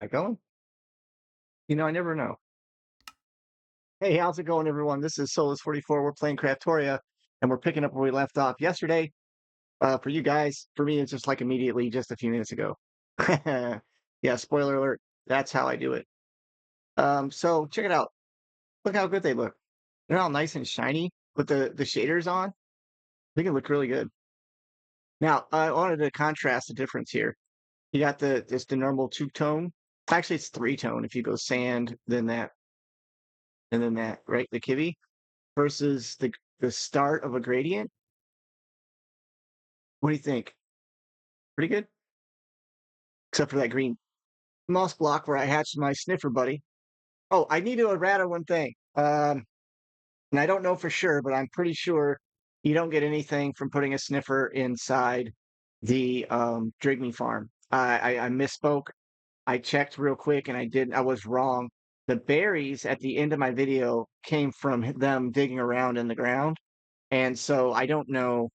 I going? I never know. Hey, how's it going, everyone? This is Solus44. We're playing Craftoria, and we're picking up where we left off yesterday. For you guys, for me, it's just like immediately, just a few minutes ago. Yeah, spoiler alert. That's how I do it. So check it out. Look how good they look. They're all nice and shiny with the shaders on. They can look really good. Now, I wanted to contrast the difference here. You got the normal two tone. Actually, it's three tone. If you go sand, then that, and then that, right? The kivy versus the start of a gradient. What do you think? Pretty good, except for that green moss block where I hatched my sniffer buddy. Oh, I need to errata one thing. And I don't know for sure, but I'm pretty sure you don't get anything from putting a sniffer inside the Drigme farm. I misspoke. I checked real quick and I was wrong. The berries at the end of my video came from them digging around in the ground. And so I don't know.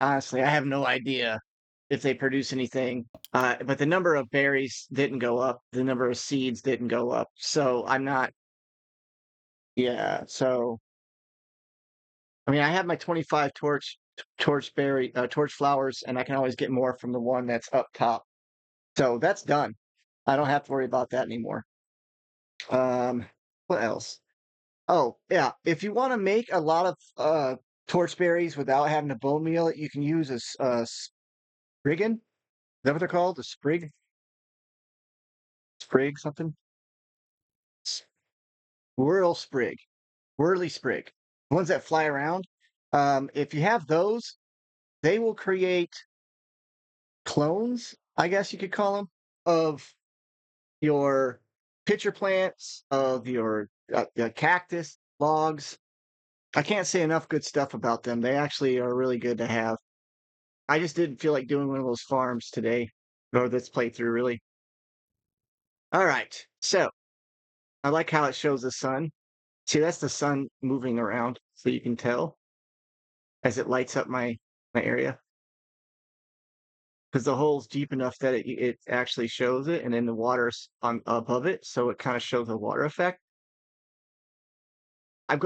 Honestly, I have no idea if they produce anything. But the number of berries didn't go up. The number of seeds didn't go up. So I'm not. Yeah. So I mean, I have my 25 torch flowers, and I can always get more from the one that's up top. So that's done. I don't have to worry about that anymore. What else? Oh, yeah. If you want to make a lot of torch berries without having to bone meal it, you can use a spriggan. Is that what they're called? A sprig something? Whirl sprig, whirly sprig, the ones that fly around. If you have those, they will create clones, I guess you could call them, of your pitcher plants, of your cactus, logs. I can't say enough good stuff about them. They actually are really good to have. I just didn't feel like doing one of those farms today, or this playthrough, really. All right, so I like how it shows the sun. See, that's the sun moving around, so you can tell as it lights up my area because the hole's deep enough that it actually shows it, and then the water's on above it, so it kind of shows a water effect. I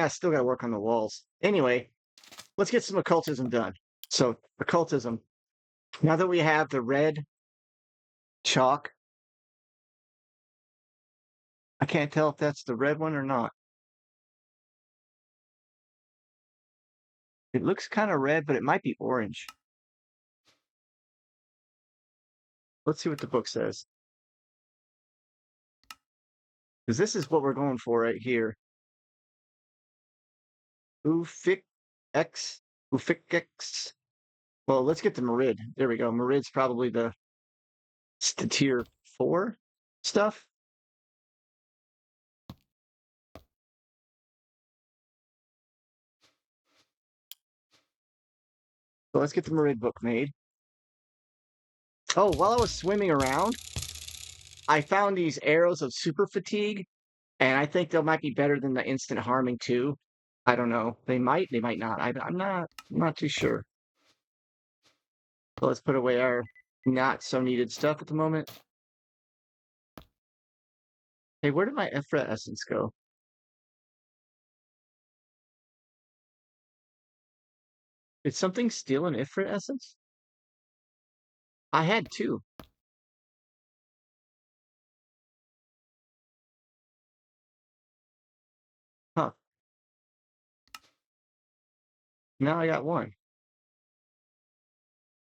still gotta work on the walls. Anyway, let's get some occultism done. So occultism. Now that we have the red chalk, I can't tell if that's the red one or not. It looks kind of red, but it might be orange. Let's see what the book says. Because this is what we're going for right here. Ufik X. Ufik X. Well, let's get the Merid. There we go. Merid's probably the tier 4 stuff. So let's get the Merid book made. Oh, while I was swimming around, I found these arrows of super fatigue, and I think they might be better than the instant harming too. I don't know. They might not. I'm not too sure. So let's put away our not so needed stuff at the moment. Hey, where did my Ephra essence go? Did something steal an Ifrit essence? I had two. Huh. Now I got one.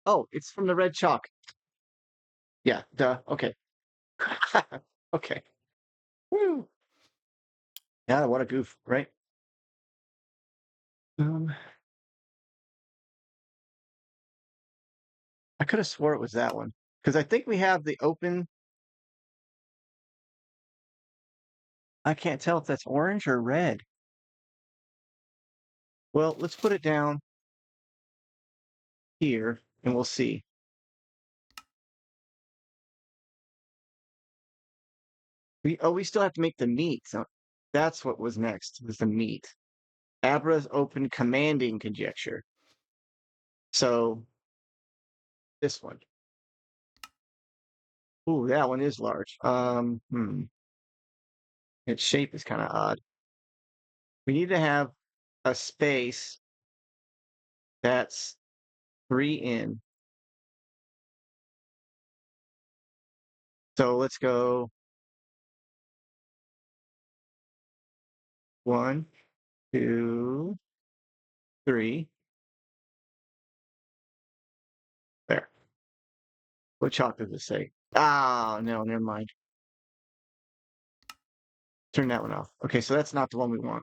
Oh, it's from the red chalk. Yeah, duh. Okay. Okay. Woo. Yeah, what a goof, right? Um, I could have swore it was that one because I think we have the open. I can't tell if that's orange or red. Well, let's put it down here and we'll see. We still have to make the meat. So that's what was next, was the meat. Abra's open commanding conjecture. So this one. Ooh, that one is large. Its shape is kind of odd. We need to have a space that's 3 in. So let's go 1, 2, 3. There. What chalk does it say? Ah, no, never mind. Turn that one off. Okay, so that's not the one we want.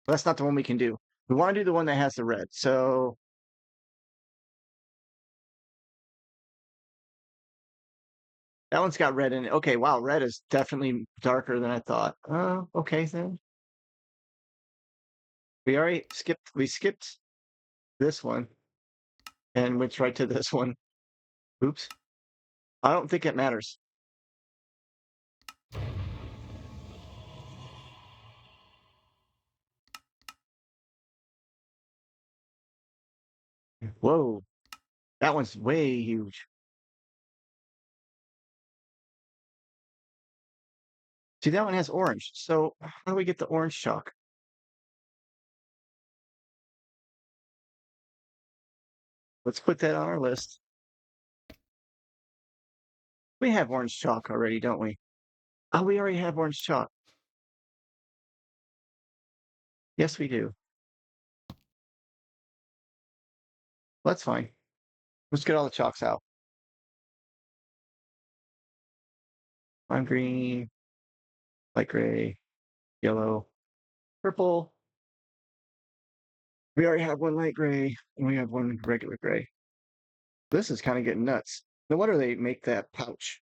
That's not the one we can do. We want to do the one that has the red. So that one's got red in it. Okay, wow, red is definitely darker than I thought. Okay then. We skipped this one and went right to this one. Oops. I don't think it matters. Whoa, that one's way huge. See, that one has orange. So how do we get the orange chalk? Let's put that on our list. We have orange chalk already, don't we? Oh, we already have orange chalk. Yes, we do. That's fine. Let's get all the chalks out. Lime green, light gray, yellow, purple. We already have one light gray, and we have one regular gray. This is kind of getting nuts. No wonder they make that pouch.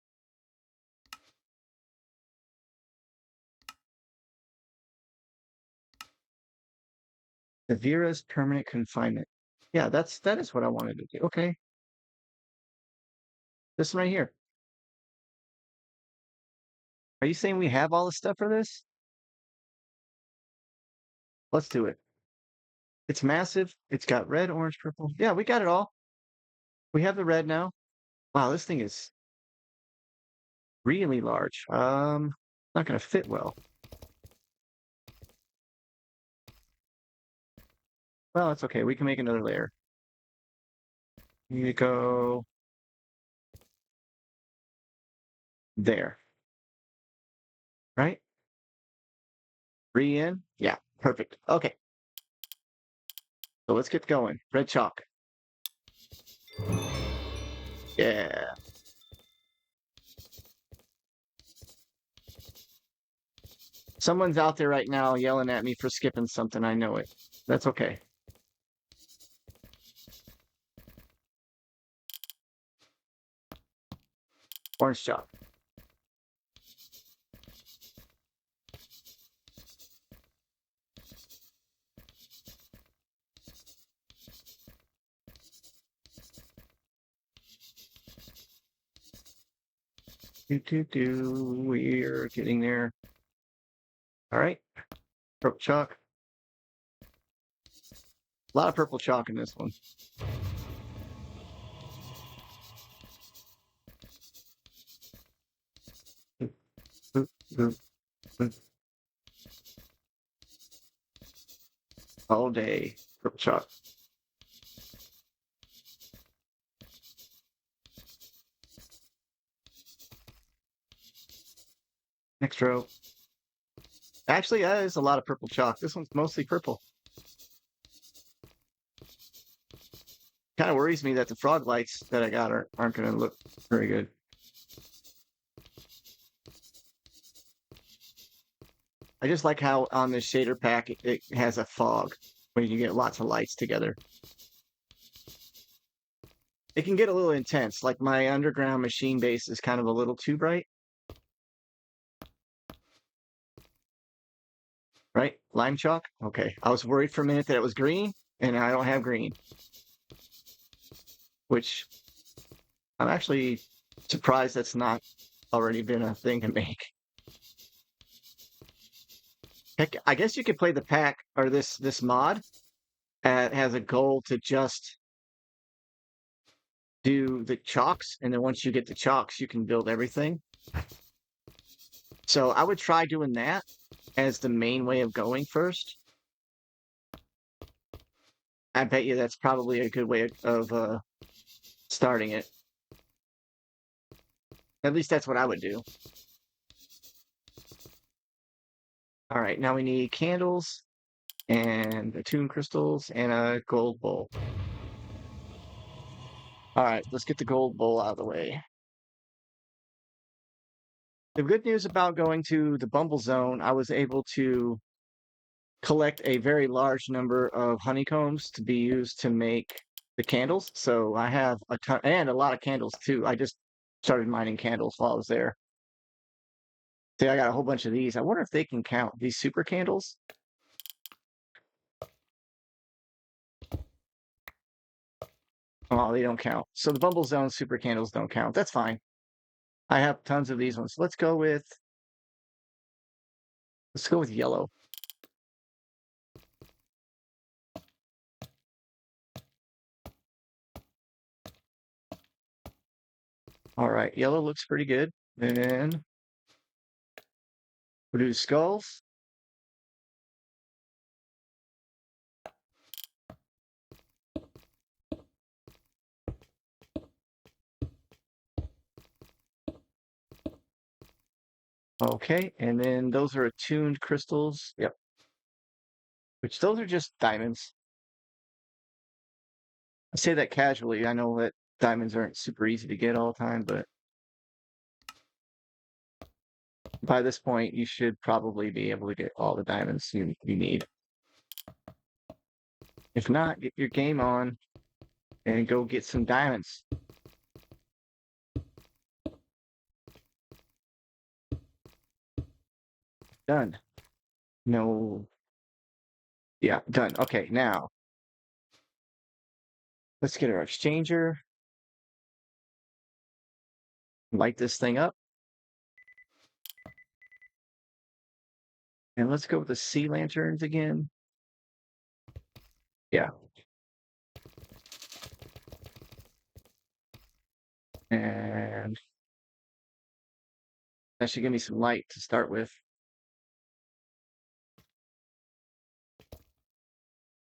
The Vera's permanent confinement. Yeah, that is what I wanted to do. Okay. This one right here. Are you saying we have all the stuff for this? Let's do it. It's massive. It's got red, orange, purple. Yeah, we got it all. We have the red now. Wow, this thing is really large. Not gonna fit well. Well, it's okay. We can make another layer. You need to go there. Right? 3 in? Yeah, perfect. Okay. So let's get going. Red chalk. Yeah. Someone's out there right now yelling at me for skipping something. I know it. That's okay. Orange chalk. We're getting there. All right. Purple chalk. A lot of purple chalk in this one. All day. Purple chalk. Next row. Actually, that is a lot of purple chalk. This one's mostly purple. Kind of worries me that the frog lights that I got aren't going to look very good. I just like how on this shader pack it has a fog when you get lots of lights together. It can get a little intense, like my underground machine base is kind of a little too bright. Right? Lime chalk? Okay. I was worried for a minute that it was green, and I don't have green. Which I'm actually surprised that's not already been a thing to make. Heck, I guess you could play the pack or this mod has a goal to just do the chalks, and then once you get the chalks, you can build everything. So I would try doing that as the main way of going first. I bet you that's probably a good way of starting it. At least that's what I would do. All right, now we need candles and attuned crystals and a gold bowl. All right, let's get the gold bowl out of the way. The good news about going to the Bumble Zone, I was able to collect a very large number of honeycombs to be used to make the candles. So I have a ton and a lot of candles too. I just started mining candles while I was there. See, I got a whole bunch of these. I wonder if they can count these super candles. Oh, they don't count. So the Bumble Zone super candles don't count. That's fine. I have tons of these ones. Let's go with yellow. All right, yellow looks pretty good. And then we'll do skulls. Okay, and then those are attuned crystals. Yep. Which those are just diamonds. I say that casually. I know that diamonds aren't super easy to get all the time, but by this point, you should probably be able to get all the diamonds you need. If not, get your game on and go get some diamonds. Done. No. Yeah, done. Okay, now let's get our exchanger. Light this thing up. And let's go with the sea lanterns again. Yeah. And that should give me some light to start with.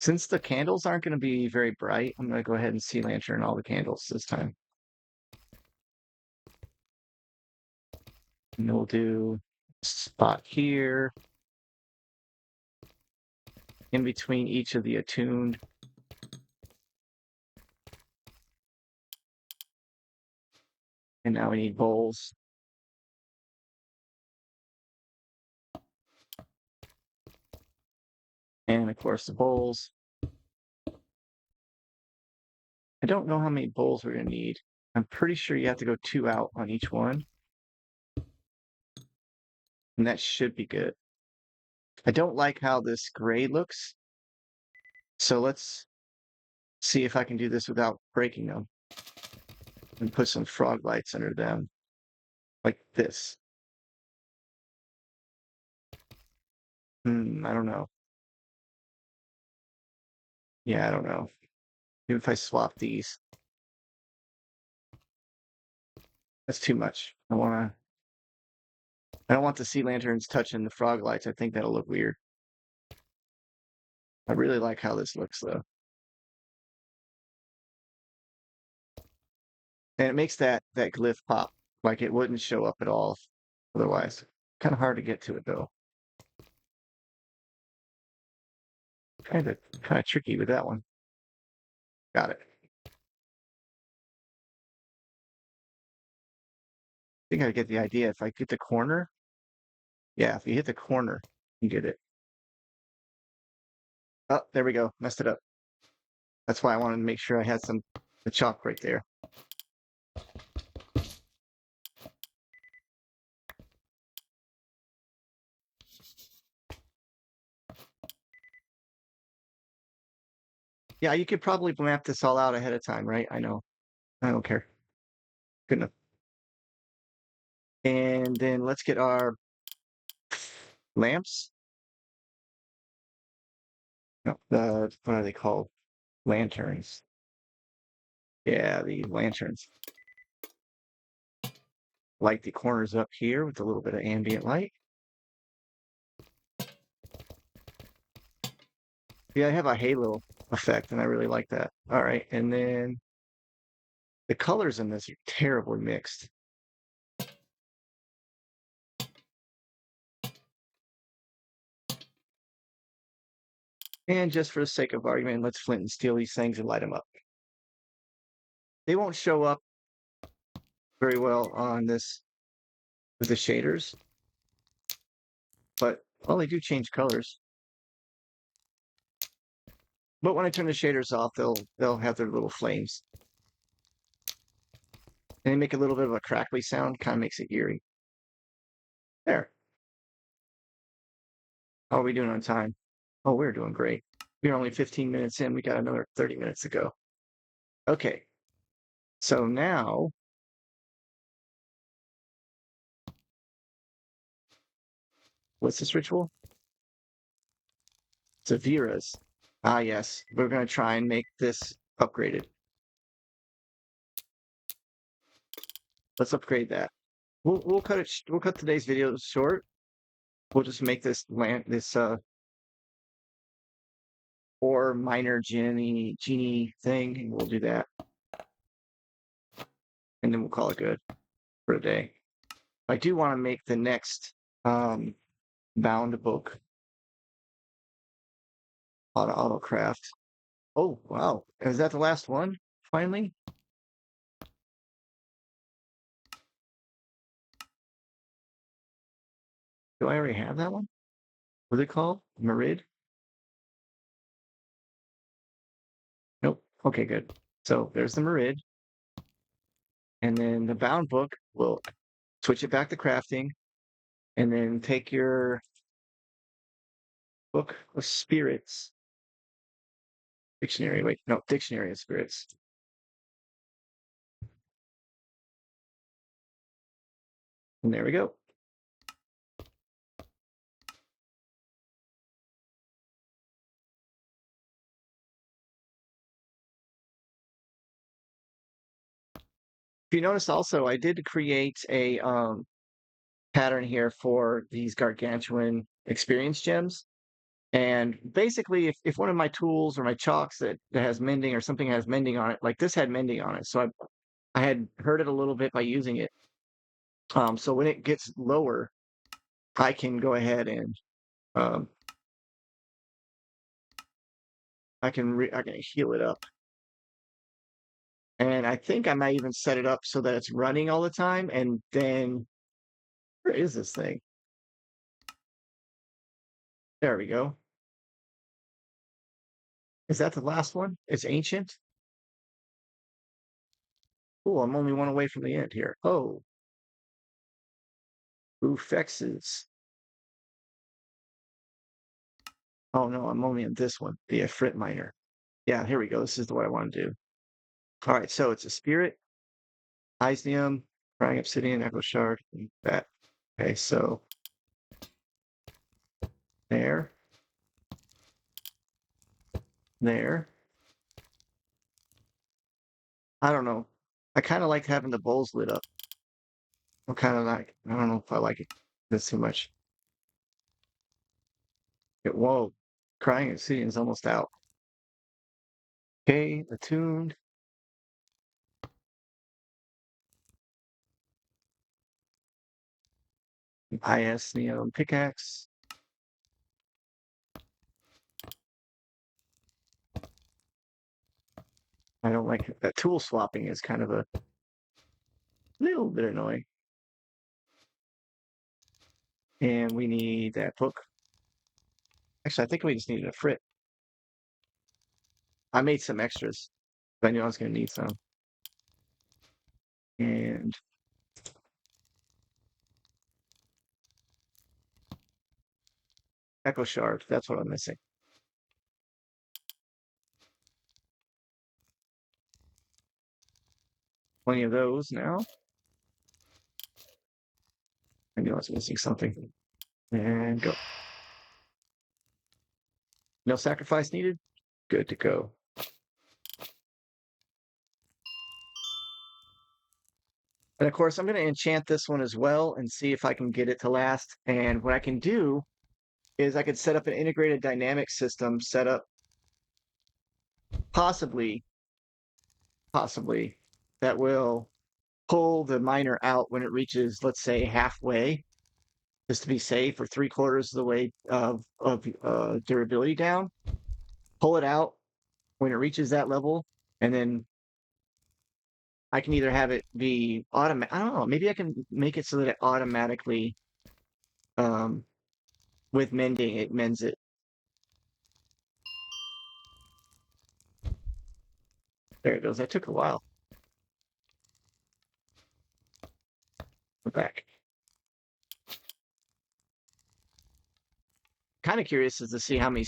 Since the candles aren't going to be very bright, I'm going to go ahead and sea lantern all the candles this time. And we'll do a spot here in between each of the attuned. And now we need bowls. And of course the bowls. I don't know how many bowls we're going to need. I'm pretty sure you have to go 2 out on each one. And that should be good. I don't like how this gray looks. So let's see if I can do this without breaking them. And put some frog lights under them. Like this. I don't know. Yeah, I don't know. Maybe if I swap these. That's too much. I don't want the sea lanterns touching the frog lights. I think that'll look weird. I really like how this looks though. And it makes that glyph pop like it wouldn't show up at all otherwise. Kind of hard to get to it though. Kind of tricky with that one. Got it. I think I get the idea. If I get the corner, yeah, if you hit the corner, you get it. Oh, there we go. Messed it up. That's why I wanted to make sure I had the chalk right there. Yeah, you could probably map this all out ahead of time, right? I know. I don't care. Good enough. And then let's get our lamps. No, what are they called? Lanterns. Yeah, the lanterns. Light the corners up here with a little bit of ambient light. Yeah, I have a halo effect, and I really like that. All right, and then the colors in this are terribly mixed. And just for the sake of argument, let's flint and steel these things and light them up. They won't show up very well on this with the shaders, but well, they do change colors. But when I turn the shaders off, they'll have their little flames. And they make a little bit of a crackly sound, kind of makes it eerie. There. How are we doing on time? Oh, we're doing great. We're only 15 minutes in. We got another 30 minutes to go. Okay. So now, what's this ritual? Zavira's. Ah, yes. We're going to try and make this upgraded. Let's upgrade that. We'll cut it. We'll cut today's video short. We'll just make this or minor genie thing, and we'll do that, and then we'll call it good for a day. I do want to make the next bound book on AutoCraft. Oh wow, is that the last one? Finally, do I already have that one? What's it called? Merid? Nope. Okay, good. So there's the Merid, and then the bound book. We'll switch it back to crafting, and then take your book of spirits. Dictionary. Wait, no, dictionary of spirits. And there we go. If you notice also, I did create a pattern here for these gargantuan experience gems. And basically, if one of my tools or my chalks that has mending or something has mending on it, like this had mending on it. So I had hurt it a little bit by using it. So when it gets lower, I can go ahead and um, I can heal it up. And I think I might even set it up so that it's running all the time. And then where is this thing? There we go. Is that the last one? It's ancient. Oh, I'm only one away from the end here. Oh, Ufexes. Oh no, I'm only in this one, the Ifrit Miner. Yeah, here we go. This is the what I want to do. All right, so it's a spirit, Isnium, Crying Obsidian, Echo Shard, and that. Okay, so there, there. I don't know. I kind of like having the bowls lit up. I'm kind of like, I don't know if I like it this too much. Whoa, Crying Obsidian's almost out. Okay, attuned. IS Neon Pickaxe. I don't like it. That tool swapping is kind of a little bit annoying. And we need that book. Actually, I think we just needed a frit. I made some extras. I knew I was going to need some. And Echo Shard. That's what I'm missing. Plenty of those now. I knew I was missing something. And go. No sacrifice needed? Good to go. And of course, I'm going to enchant this one as well and see if I can get it to last. And what I can do is I could set up an integrated dynamic system set up possibly, possibly that will pull the miner out when it reaches, let's say, halfway, just to be safe, or three-quarters of the way of durability down. Pull it out when it reaches that level, and then I can either have it be automatic. I don't know. Maybe I can make it so that it automatically, um, with mending, it mends it. There it goes. That took a while. We're back. Kind of curious as to see how many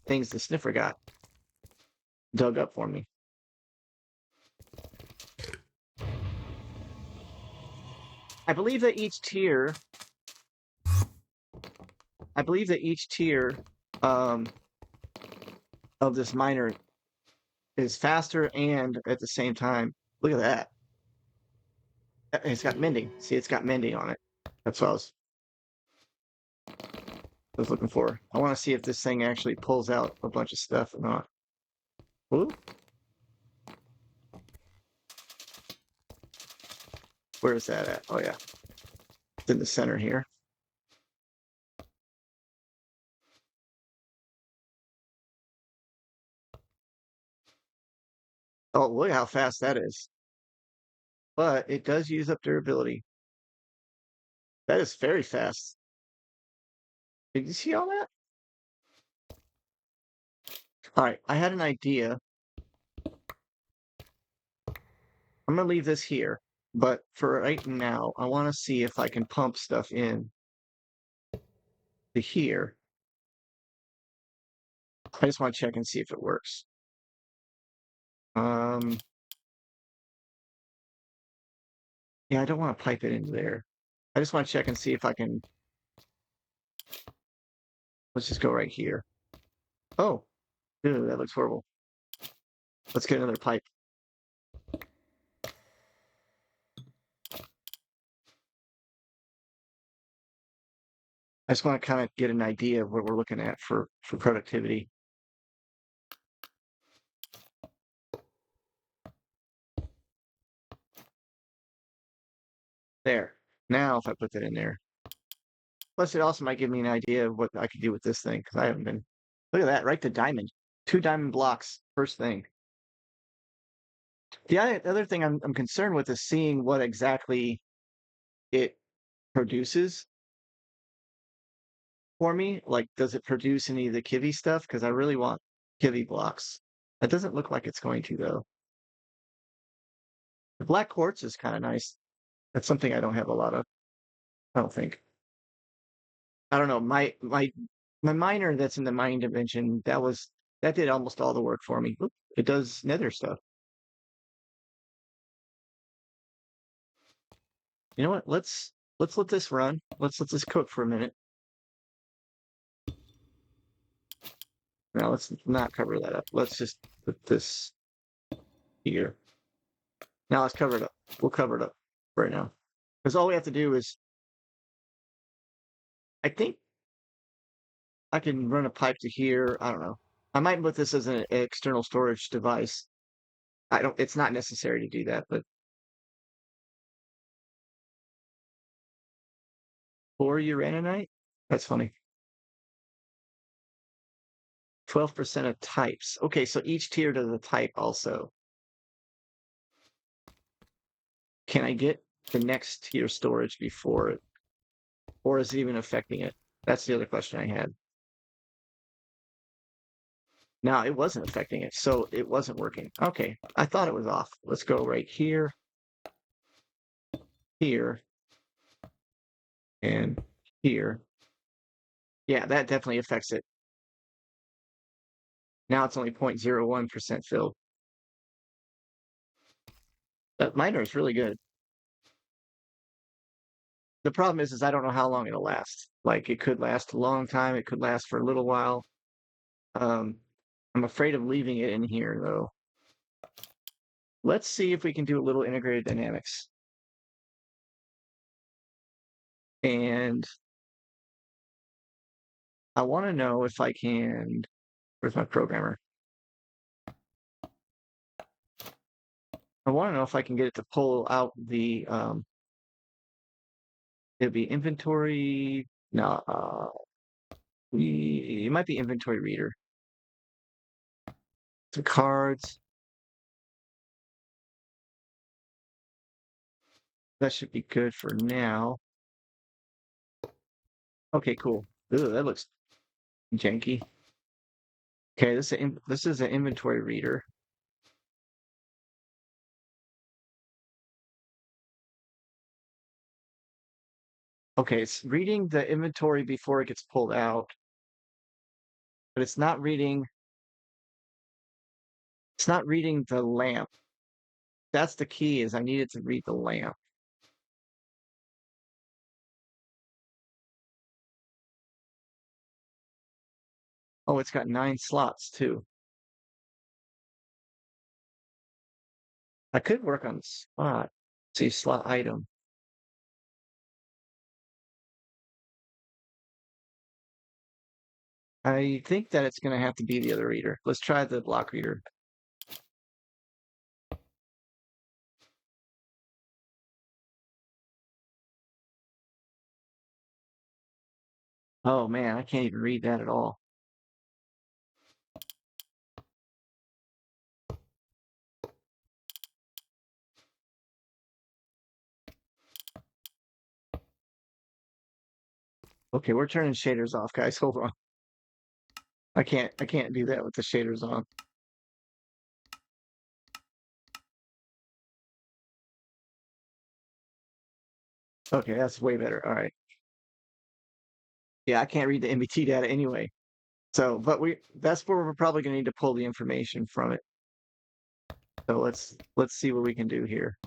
things the sniffer got dug up for me. I believe that each tier, um, of this miner is faster and at the same time. Look at that. It's got mending. See, it's got mending on it. That's what I was looking for. I want to see if this thing actually pulls out a bunch of stuff or not. Ooh. Where is that at? Oh yeah. It's in the center here. Oh, look how fast that is. But it does use up durability. That is very fast. Did you see all that? All right, I had an idea. I'm gonna leave this here, but for right now, I want to see if I can pump stuff in to here. I just want to check and see if it works. Yeah, I don't want to pipe it into there. I just want to check and see if I can. Let's just go right here. Oh, ew, that looks horrible. Let's get another pipe. I just want to kind of get an idea of what we're looking at for productivity. There. Now, if I put that in there. Plus, it also might give me an idea of what I could do with this thing, because I haven't been. Look at that, right to diamond. 2 diamond blocks, first thing. The other thing I'm concerned with is seeing what exactly it produces for me. Like, does it produce any of the Kiwi stuff? Because I really want Kiwi blocks. That doesn't look like it's going to, though. The black quartz is kind of nice. That's something I don't have a lot of, I don't think. I don't know. My miner that's in the mining dimension, that did almost all the work for me. Oop, it does nether stuff. You know what? Let's let this run. Let's let this cook for a minute. Now let's not cover that up. Let's just put this here. Now let's cover it up. We'll cover it up right now. Because all we have to do is, I think I can run a pipe to here. I don't know. I might put this as an external storage device. It's not necessary to do that, but for uraninite? That's funny. 12% of types. Okay, so each tier does a type also. Can I get the next tier storage before it? Or is it even affecting it? That's the other question I had. No, it wasn't affecting it, so it wasn't working. Okay, I thought it was off. Let's go right here, here, and here. Yeah, that definitely affects it. Now it's only 0.01% filled. That miner is really good. The problem is I don't know how long it'll last. Like, it could last a long time. It could last for a little while. Um, I'm afraid of leaving it in here, though. Let's see if we can do a little integrated dynamics. And I want to know if I can. Where's my programmer? I want to know if I can get it to pull out the. It'd be inventory. No, it might be inventory reader. The cards. That should be good for now. Okay, cool. Ooh, that looks janky. Okay, this is an inventory reader. Okay, it's reading the inventory before it gets pulled out, but it's not reading the lamp. That's the key is I need it to read the lamp. Oh, it's got 9 slots too. I could work on the slot. See, slot item. I think that it's going to have to be the other reader. Let's try the block reader. Oh man, I can't even read that at all. Okay, we're turning shaders off, guys. Hold on. I can't do that with the shaders on. Okay, that's way better. All right. Yeah, I can't read the MBT data anyway. So, but that's where we're probably going to need to pull the information from it. So let's see what we can do here.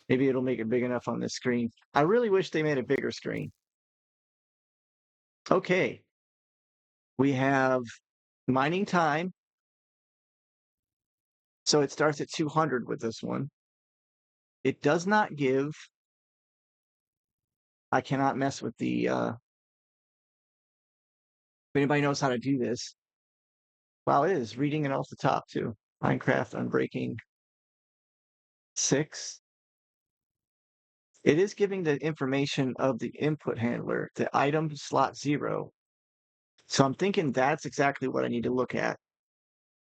Maybe it'll make it big enough on this screen. I really wish they made a bigger screen. Okay. We have mining time. So it starts at 200 with this one. It does not give. I cannot mess with the if anybody knows how to do this. Wow, it is reading it off the top too. Minecraft Unbreaking 6. It is giving the information of the input handler, the item slot 0. So I'm thinking that's exactly what I need to look at.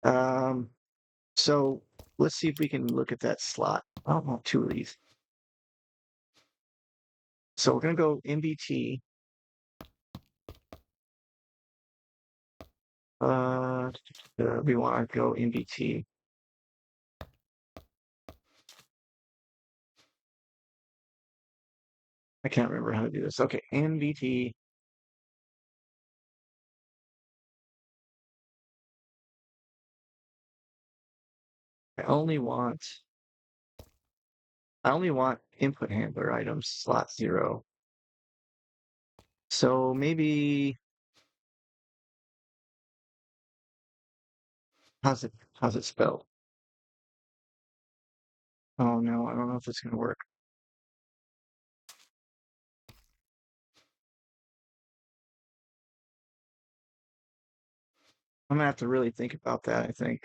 Um, so let's see if we can look at that slot. I don't want 2 of these. So we're going to go MBT. We want to go MBT. I can't remember how to do this. Okay, MBT. I only want input handler items slot 0. So maybe how's it spelled? Oh no, I don't know if it's gonna work. I'm gonna have to really think about that, I think.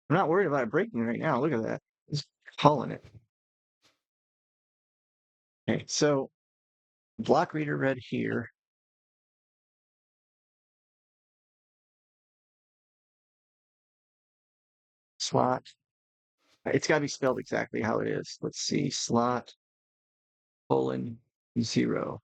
I'm not worried about it breaking right now. Look at that. It's hauling it. Okay, so block reader read here. Slot. It's gotta be spelled exactly how it is. Let's see. Slot colon 0.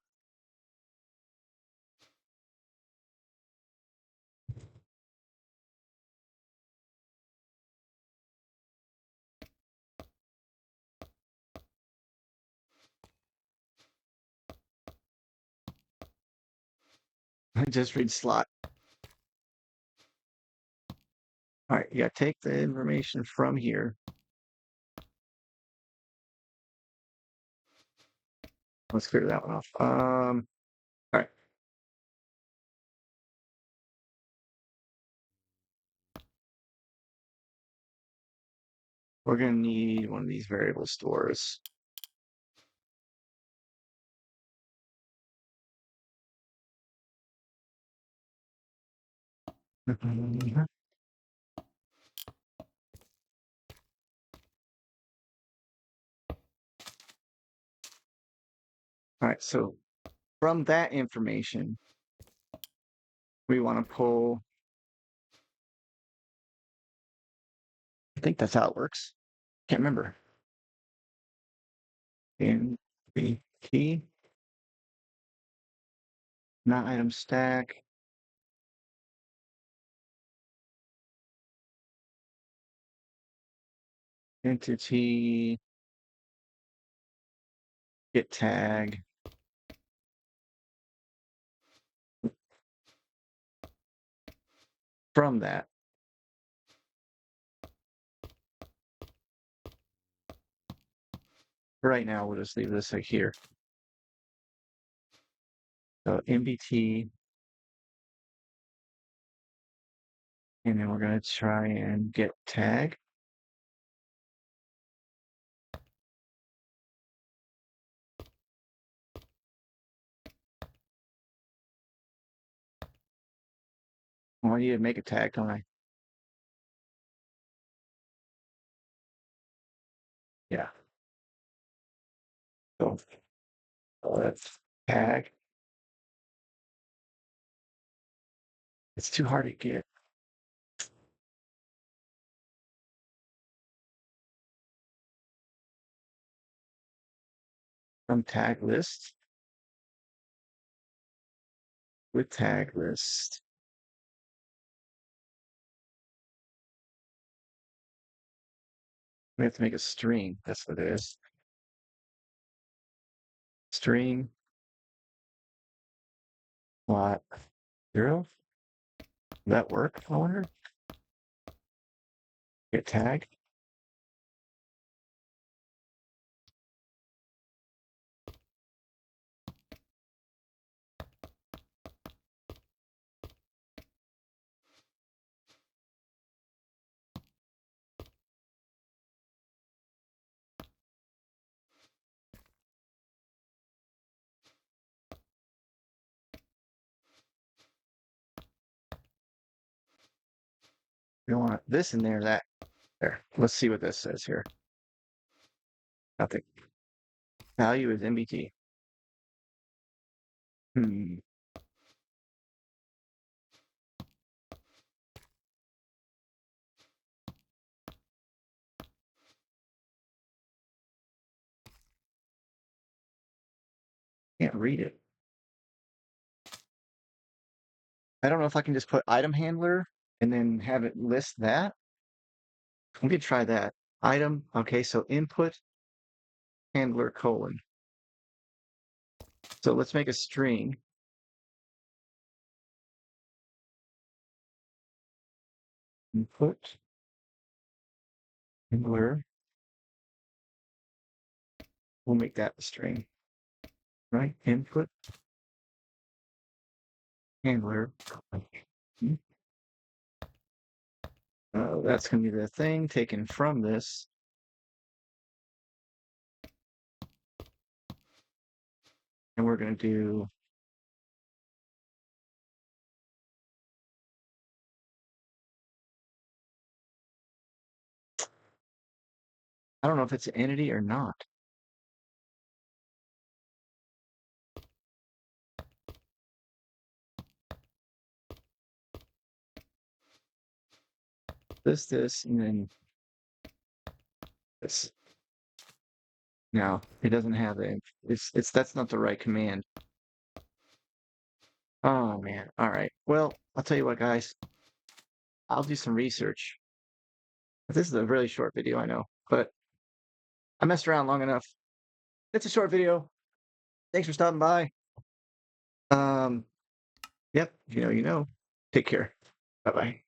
I just read slot. All right, you gotta take the information from here. Let's clear that one off. All right. We're gonna need one of these variable stores. All right, so from that information, we want to pull. I think that's how it works. Can't remember. NBT, not item stack. Entity, get tag. From that, right now, we'll just leave this like here. So MBT, and then we're going to try and get tag. Well, I need to make a tag, don't I? Yeah. So let's tag. It's too hard to get from tag list with tag list. We have to make a string. That's what it is. String plot 0. Will that work? I wonder. Get tag. We want this in there, that there. Let's see what this says here. Nothing. Value is MBT. Hmm. Can't read it. I don't know if I can just put item handler and then have it list that. Let me try that. Item. Okay, so input handler colon. So let's make a string. Input handler. We'll make that a string, right? Input handler. That's going to be the thing taken from this. And we're going to do I don't know if it's an entity or not. This, and then this. No, it doesn't have the. It's that's not the right command. Oh man. All right. Well, I'll tell you what, guys. I'll do some research. This is a really short video, I know, but I messed around long enough. It's a short video. Thanks for stopping by. Yep. You know. Take care. Bye bye.